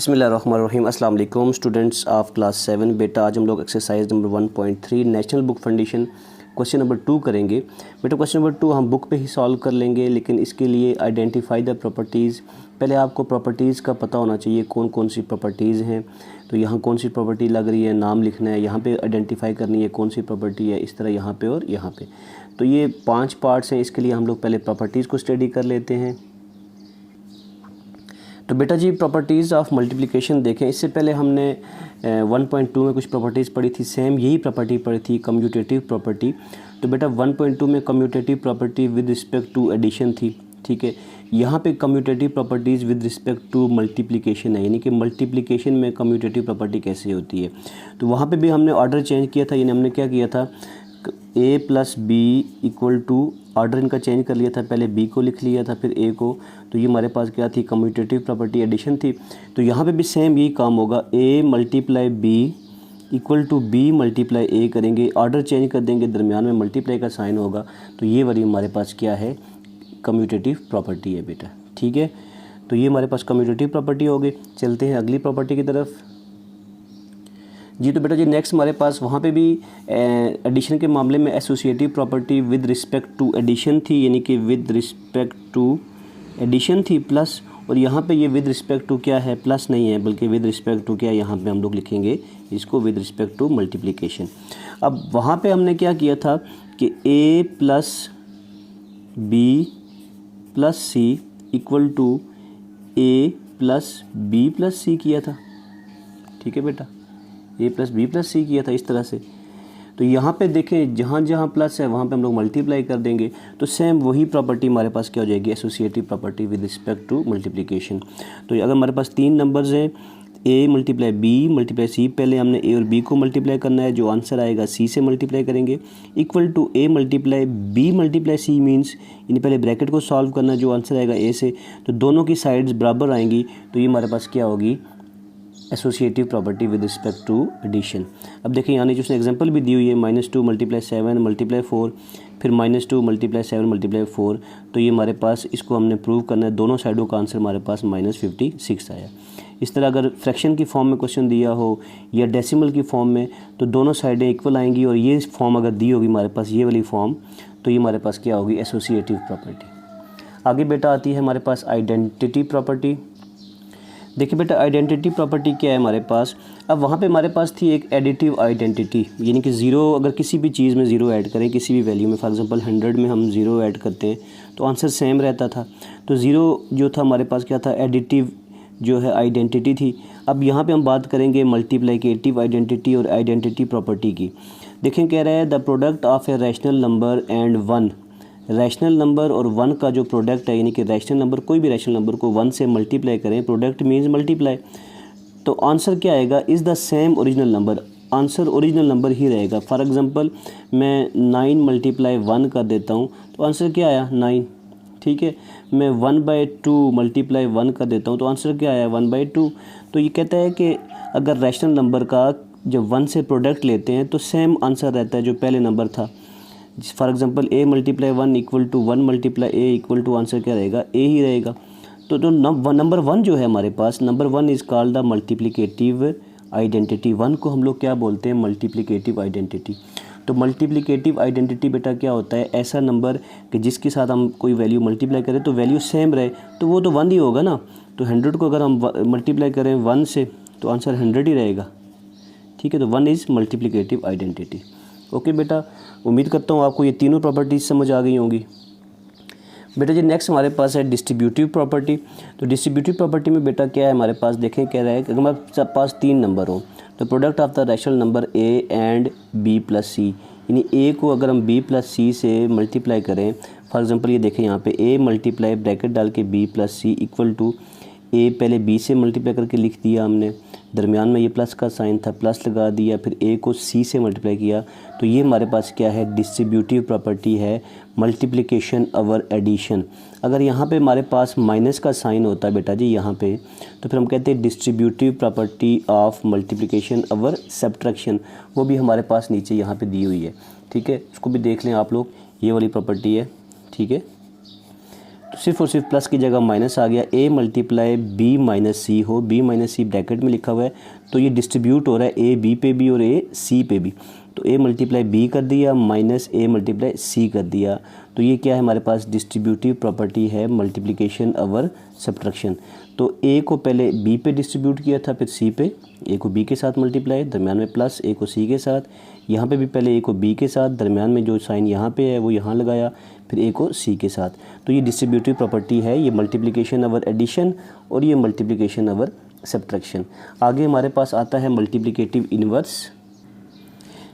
बिस्मिल्लाहिर्रहमानिर्रहीम। अस्सलाम वालेकुम स्टूडेंट्स ऑफ क्लास 7। बेटा आज हम लोग exercise number 1.3 national book foundation question number 2 करेंगे। बेटा क्वेश्चन नंबर 2 हम बुक पे ही सॉल्व कर लेंगे, लेकिन इसके लिए आइडेंटिफाई द प्रॉपर्टीज़। पहले आपको प्रॉपर्टीज़ का पता होना चाहिए कौन कौन सी प्रॉपर्टीज़ हैं। तो यहाँ कौन सी प्रॉपर्टी लग रही है, नाम लिखना है, यहाँ पे आइडेंटिफाई करनी है कौन सी प्रॉपर्टी है, इस तरह यहाँ पे और यहाँ पे। तो ये 5 पार्ट्स हैं। इसके लिए हम लोग पहले प्रॉपर्टीज़ को स्टडी कर लेते हैं। तो बेटा जी प्रॉपर्टीज़ ऑफ मल्टीप्लिकेशन देखें। इससे पहले हमने 1.2 में कुछ प्रॉपर्टीज़ पढ़ी थी, सेम यही प्रॉपर्टी पढ़ी थी, कम्यूटेटिव प्रॉपर्टी। तो बेटा 1.2 में commutative property with respect to addition थी, ठीक है। यहाँ पे commutative properties with respect to multiplication है, यानी कि मल्टीप्लिकेशन में कम्यूटेटिव प्रॉपर्टी कैसे होती है। तो वहाँ पे भी हमने ऑर्डर चेंज किया था, यानी हमने क्या किया था, a plus B equal to, order इनका चेंज कर लिया था, पहले b को लिख लिया था फिर a को। तो ये हमारे पास क्या थी, कम्यूटेटिव प्रॉपर्टी एडिशन थी। तो यहाँ पे भी सेम यही काम होगा, a multiply b equal to b multiply a करेंगे, ऑर्डर चेंज कर देंगे, दरमियान में मल्टीप्लाई का साइन होगा। तो ये वाली हमारे पास क्या है, कम्यूटेटिव प्रॉपर्टी है बेटा, ठीक है। तो ये हमारे पास कम्यूटेटिव प्रॉपर्टी हो गई। चलते हैं अगली प्रॉपर्टी की तरफ जी। तो बेटा जी नेक्स्ट हमारे पास वहाँ पे भी एडिशन के मामले में associative property with respect to addition थी, यानी कि विद रिस्पेक्ट टू एडिशन थी प्लस, और यहाँ पे ये विद रिस्पेक्ट टू क्या है, प्लस नहीं है बल्कि विद रिस्पेक्ट टू क्या, यहाँ पे हम लोग लिखेंगे इसको विद रिस्पेक्ट टू मल्टीप्लिकेशन। अब वहाँ पे हमने क्या किया था कि a plus B plus C equal to a plus B plus C किया था, ठीक है बेटा, a plus B plus C किया था इस तरह से। तो यहाँ पे देखें जहाँ जहाँ प्लस है वहाँ पे हम लोग मल्टीप्लाई कर देंगे, तो सेम वही प्रॉपर्टी हमारे पास क्या हो जाएगी, associative property with respect to multiplication. तो अगर हमारे पास 3 नंबर्स हैं, a multiply B multiply C, पहले हमने a और b को मल्टीप्लाई करना है, जो आंसर आएगा c से मल्टीप्लाई करेंगे, equal to a multiply b multiply C means, यानी पहले ब्रैकेट को सॉल्व करना है, जो आंसर आएगा a से। तो दोनों की साइड्स बराबर आएंगी, तो ये हमारे पास क्या होगी, associative property with respect to addition. अब देखिए यहाँ नीचे उसने एग्जांपल भी दी हुई है, -2 मल्टीप्लाई 7 मल्टीप्लाई 4, फिर -2 मल्टीप्लाई 7 मल्टीप्लाई 4। तो ये हमारे पास इसको हमने प्रूव करना है, दोनों साइडों का आंसर हमारे पास -56 आया। इस तरह अगर फ्रैक्शन की फॉर्म में क्वेश्चन दिया हो या डेसिमल की फॉर्म में, तो दोनों साइडें इक्वल आएंगी, और ये फॉर्म अगर दी होगी हमारे पास, ये वाली फॉर्म, तो ये हमारे पास क्या होगी, एसोसिएटिव प्रॉपर्टी। आगे बेटा आती है हमारे पास आइडेंटिटी प्रॉपर्टी। देखिए बेटा आइडेंटिटी प्रॉपर्टी क्या है हमारे पास। अब वहाँ पे हमारे पास थी एक एडिटिव आइडेंटिटी, यानी कि ज़ीरो, अगर किसी भी चीज़ में ज़ीरो ऐड करें, किसी भी वैल्यू में, फॉर एग्जांपल 100 में हम ज़ीरो ऐड करते हैं तो आंसर सेम रहता था। तो ज़ीरो जो था हमारे पास क्या था, एडिटिव जो है आइडेंटिटी थी। अब यहाँ पे हम बात करेंगे मल्टीप्लिकेटिव आइडेंटिटी और आइडेंटिटी प्रॉपर्टी की। देखें कह रहा है the product of a rational number and 1, rational number और 1 का जो प्रोडक्ट है, यानी कि रैशनल नंबर, कोई भी रैशनल नंबर को 1 से मल्टीप्लाई करें, प्रोडक्ट मीन्स मल्टीप्लाई, तो आंसर क्या आएगा, is the same original number, answer original number ही रहेगा। फॉर एग्जांपल मैं 9 मल्टीप्लाई 1 कर देता हूँ, तो आंसर क्या आया, 9, ठीक है। मैं 1/2 मल्टीप्लाई 1 कर देता हूँ, तो आंसर क्या आया, 1/2। तो ये कहता है कि अगर रैशनल नंबर का जब 1 से प्रोडक्ट लेते हैं तो सेम आंसर रहता है जो पहले नंबर था। For example a multiply 1 equal to 1 multiply a equal to, answer क्या रहेगा, a ही रहेगा। तो नंबर 1 जो है हमारे पास, number 1 is called the multiplicative identity. 1 को हम लोग क्या बोलते हैं, मल्टीप्लिकेटिव आइडेंटिटी। तो मल्टीप्लिकेटिव आइडेंटिटी बेटा क्या होता है, ऐसा नंबर कि जिसके साथ हम कोई वैल्यू मल्टीप्लाई करें तो वैल्यू सेम रहे, तो वो तो 1 ही होगा ना। तो 100 को अगर हम मल्टीप्लाई करें 1 से तो आंसर 100 ही रहेगा, ठीक है। तो 1 इज़ मल्टीप्लिकेटिव आइडेंटिटी। ओके बेटा, उम्मीद करता हूँ आपको ये तीनों प्रॉपर्टीज़ समझ आ गई होंगी। बेटा जी नेक्स्ट हमारे पास है डिस्ट्रीब्यूटिव प्रॉपर्टी। तो डिस्ट्रीब्यूटिव प्रॉपर्टी में बेटा क्या है हमारे पास, देखें कह रहा है कि अगर हमारे पास 3 नंबर हो, तो product of the rational number a and b plus C, यानी a को अगर हम b प्लस सी से मल्टीप्लाई करें, फॉर एग्जांपल ये देखें यहाँ पे a मल्टीप्लाई ब्रैकेट डाल के b plus C equal to a, पहले b से मल्टीप्लाई करके लिख दिया हमने, दरमियान में ये प्लस का साइन था, प्लस लगा दिया, फिर a को c से मल्टीप्लाई किया। तो ये हमारे पास क्या है, डिस्ट्रीब्यूटिव प्रॉपर्टी है, मल्टीप्लिकेशन ओवर एडिशन। अगर यहाँ पे हमारे पास माइनस का साइन होता है बेटा जी यहाँ पे, तो फिर हम कहते हैं distributive property of multiplication over subtraction. वो भी हमारे पास नीचे यहाँ पे दी हुई है, ठीक है, उसको भी देख लें आप लोग, ये वाली प्रॉपर्टी है, ठीक है। तो सिर्फ और सिर्फ प्लस की जगह माइनस आ गया, a मल्टीप्लाई b माइनस सी हो, b माइनस सी ब्रैकेट में लिखा हुआ है, तो ये डिस्ट्रीब्यूट हो रहा है a b पे भी और a c पे भी, तो a मल्टीप्लाई b कर दिया माइनस a मल्टीप्लाई c कर दिया, तो ये क्या है हमारे पास डिस्ट्रीब्यूटिव प्रॉपर्टी है मल्टीप्लिकेशन ओवर सब्ट्रैक्शन। तो a को पहले b पे डिस्ट्रीब्यूट किया था, फिर c पे, a को b के साथ मल्टीप्लाई, दरम्यान में प्लस, a को c के साथ, यहाँ पे भी पहले a को b के साथ, दरम्यान में जो साइन यहाँ पे है वो यहाँ लगाया, फिर a को c के साथ। तो ये डिस्ट्रीब्यूटिव प्रॉपर्टी है, ये मल्टीप्लिकेशन ओवर एडिशन और ये मल्टीप्लिकेशन ओवर सब्ट्रैक्शन। आगे हमारे पास आता है मल्टीप्लिकेटिव इन्वर्स।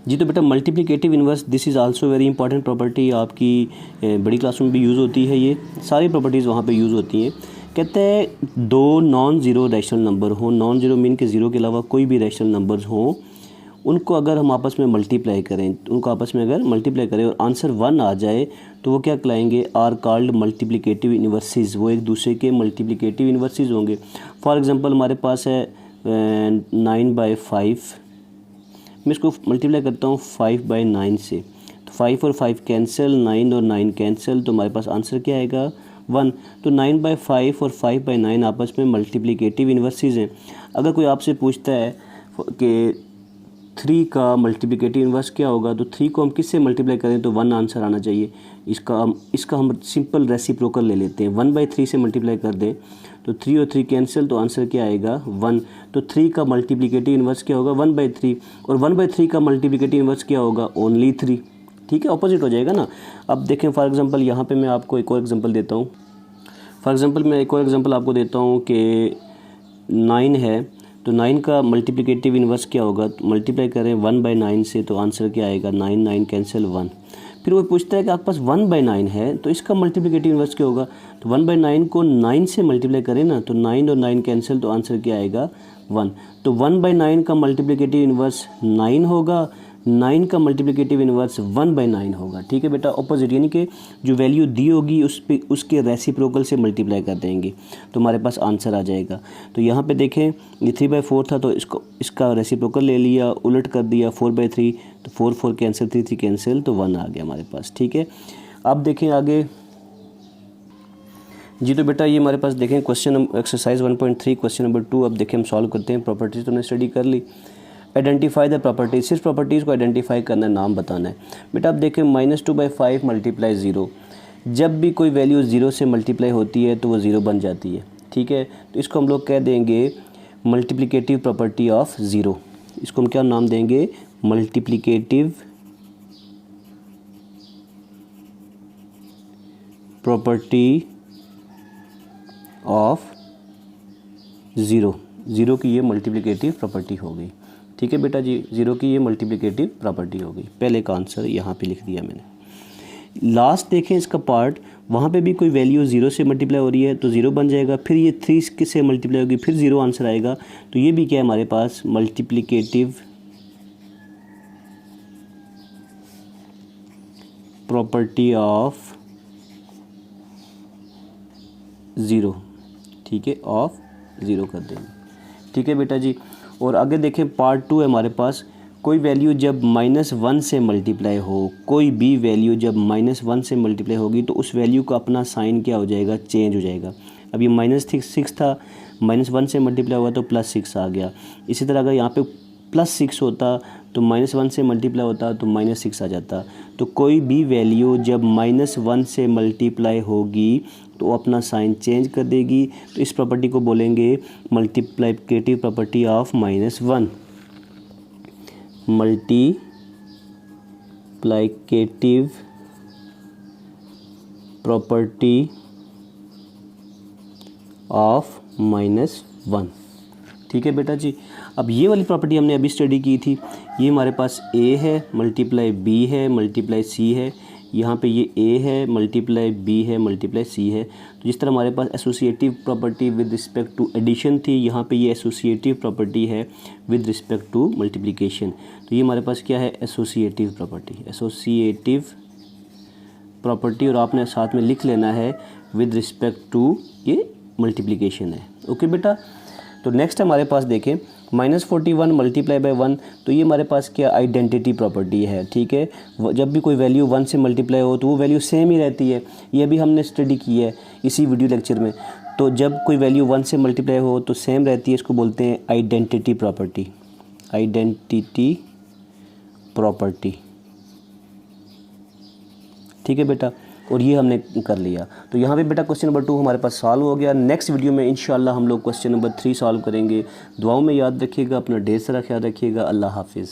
जी तो बेटा multiplicative inverse this is also very important property, आपकी बड़ी क्लास में भी यूज़ होती है, ये सारी प्रॉपर्टीज़ वहाँ पे यूज़ होती हैं। कहते हैं दो नॉन ज़ीरो रैशनल नंबर हों, नॉन ज़ीरो मीन के ज़ीरो के अलावा कोई भी रैशनल नंबर्स हों, उनको अगर हम आपस में मल्टीप्लाई करें, उनको आपस में अगर मल्टीप्लाई करें और आंसर 1 आ जाए तो वो क्या कहलाएंगे, आर कॉल्ड मल्टीप्लिकेटिव इन्वर्सेस, वो एक दूसरे के मल्टीप्लिकेटिव इन्वर्सेस होंगे। फॉर एग्जांपल हमारे पास है 9/5, मैं इसको मल्टीप्लाई करता हूँ 5/9 से, तो 5 और 5 कैंसिल, 9 और 9 कैंसिल, तो हमारे पास आंसर क्या आएगा 1। तो 9/5 और 5/9 आपस में मल्टीप्लिकेटिव इन्वर्सेस हैं। अगर कोई आपसे पूछता है कि 3 का मल्टीप्लिकेटिव इन्वर्स क्या होगा, तो 3 को हम किससे मल्टीप्लाई करें तो 1 आंसर आना चाहिए। इसका हम सिंपल रेसिप्रोकल ले लेते हैं, 1/3 से मल्टीप्लाई कर दें तो 3 और 3 कैंसिल, तो आंसर क्या आएगा 1। तो 3 का मल्टीप्लिकेटिव इन्वर्स क्या होगा 1/3, और 1/3 का मल्टीप्लिकेटिव इन्वर्स क्या होगा ओनली 3। ठीक है, ऑपोजिट हो जाएगा ना। अब देखें फॉर एग्जांपल यहाँ पे मैं आपको एक और एग्जांपल देता हूँ। फॉर एग्जांपल मैं एक और एग्जांपल आपको देता हूँ कि 9 है, तो 9 का मल्टीप्लिकेटिव इन्वर्स क्या होगा, तो मल्टीप्लाई करें 1/9 से, तो आंसर क्या आएगा 9, 9 कैंसिल 1। फिर वो पूछता है कि आपके पास 1/9 है, तो इसका मल्टीप्लिकेटिव इन्वर्स क्या होगा, तो 1/9 को 9 से मल्टीप्लाई करें ना, तो 9 और 9 कैंसिल, तो आंसर क्या आएगा 1। तो 1/9 का मल्टीप्लिकेटिव इन्वर्स 9 होगा, 9 का मल्टीप्लिकेटिव इन्वर्स 1/9 होगा। ठीक है बेटा, ऑपोजिट यानी कि जो वैल्यू दी होगी उसके रेसिप्रोकल से मल्टीप्लाई कर देंगे तो हमारे पास आंसर आ जाएगा। तो यहाँ पे देखें ये 3/4 था, तो इसका रेसिप्रोकल ले लिया, उलट कर दिया 4/3, तो 4 4 कैंसिल, 3 3 कैंसिल, तो 1 आ गया हमारे पास। ठीक है, अब देखें आगे। जी तो बेटा ये हमारे पास देखें क्वेश्चन एक्सरसाइज 1.3 क्वेश्चन नंबर 2। अब देखें हम सॉल्व करते हैं। प्रॉपर्टीज़ तो हमने स्टडी कर ली। आइडेंटिफाई द प्रॉपर्टीज, सिर्फ प्रॉपर्टीज़ को आइडेंटिफाई करना है, नाम बताना है। बेटा अब देखें -2/5 मल्टीप्लाई 0, जब भी कोई वैल्यू 0 से मल्टीप्लाई होती है तो वो 0 बन जाती है। ठीक है, तो इसको हम लोग कह देंगे मल्टीप्लिकेटिव प्रॉपर्टी ऑफ 0। इसको हम क्या नाम देंगे, मल्टीप्लिकेटिव प्रॉपर्टी ऑफ 0। 0 की ये मल्टीप्लिकेटिव प्रॉपर्टी हो गई। ठीक है बेटा जी, 0 की ये मल्टीप्लिकेटिव प्रॉपर्टी हो गई। पहले का आंसर यहाँ पे लिख दिया मैंने। लास्ट देखें इसका पार्ट, वहाँ पे भी कोई वैल्यू 0 से मल्टीप्लाई हो रही है तो 0 बन जाएगा, फिर ये 3 किससे मल्टीप्लाई होगी, फिर 0 आंसर आएगा। तो ये भी क्या है हमारे पास मल्टीप्लिकेटिव प्रॉपर्टी ऑफ 0। ठीक है, ऑफ 0 कर देंगे। ठीक है बेटा जी, और आगे देखें पार्ट 2 है हमारे पास। कोई वैल्यू जब -1 से मल्टीप्लाई हो, कोई भी वैल्यू जब -1 से मल्टीप्लाई होगी तो उस वैल्यू का अपना साइन क्या हो जाएगा, चेंज हो जाएगा। अब ये -6 था, -1 से मल्टीप्लाई हुआ तो +6 आ गया। इसी तरह अगर यहाँ पे +6 होता तो -1 से मल्टीप्लाई होता तो -6 आ जाता। तो कोई भी वैल्यू जब -1 से मल्टीप्लाई होगी तो अपना साइन चेंज कर देगी। तो इस प्रॉपर्टी को बोलेंगे multiplicative property of -1। Multiplicative property of -1। ठीक है बेटा जी, अब ये वाली प्रॉपर्टी हमने अभी स्टडी की थी। ये हमारे पास a है मल्टीप्लाई b है मल्टीप्लाई c है, यहाँ पे ये a है मल्टीप्लाई b है मल्टीप्लाई c है। तो जिस तरह हमारे पास associative property with respect to addition थी, यहाँ पे ये एसोसिएटिव प्रॉपर्टी है विद रिस्पेक्ट टू मल्टीप्लिकेशन। तो ये हमारे पास क्या है, एसोसिएटिव प्रॉपर्टी, एसोसिएटिव प्रॉपर्टी, और आपने साथ में लिख लेना है विद रिस्पेक्ट टू ये मल्टीप्लिकेशन है। ओके बेटा, तो नेक्स्ट हमारे पास देखें -41 मल्टीप्लाई बाय 1, तो ये हमारे पास क्या आइडेंटिटी प्रॉपर्टी है, ठीक है। जब भी कोई वैल्यू 1 से मल्टीप्लाई हो तो वो वैल्यू सेम ही रहती है, ये भी हमने स्टडी की है इसी वीडियो लेक्चर में। तो जब कोई वैल्यू 1 से मल्टीप्लाई हो तो सेम रहती है, इसको बोलते हैं आइडेंटिटी प्रॉपर्टी, आइडेंटिटी प्रॉपर्टी, ठीक है बेटा। और ये हमने कर लिया। तो यहाँ पे बेटा क्वेश्चन नंबर 2 हमारे पास सॉल्व हो गया। नेक्स्ट वीडियो में इंशाल्लाह हम लोग क्वेश्चन नंबर 3 सॉल्व करेंगे। दुआओं में याद रखिएगा, अपना ढेर सारा ख्याल रखिएगा। अल्लाह हाफिज़।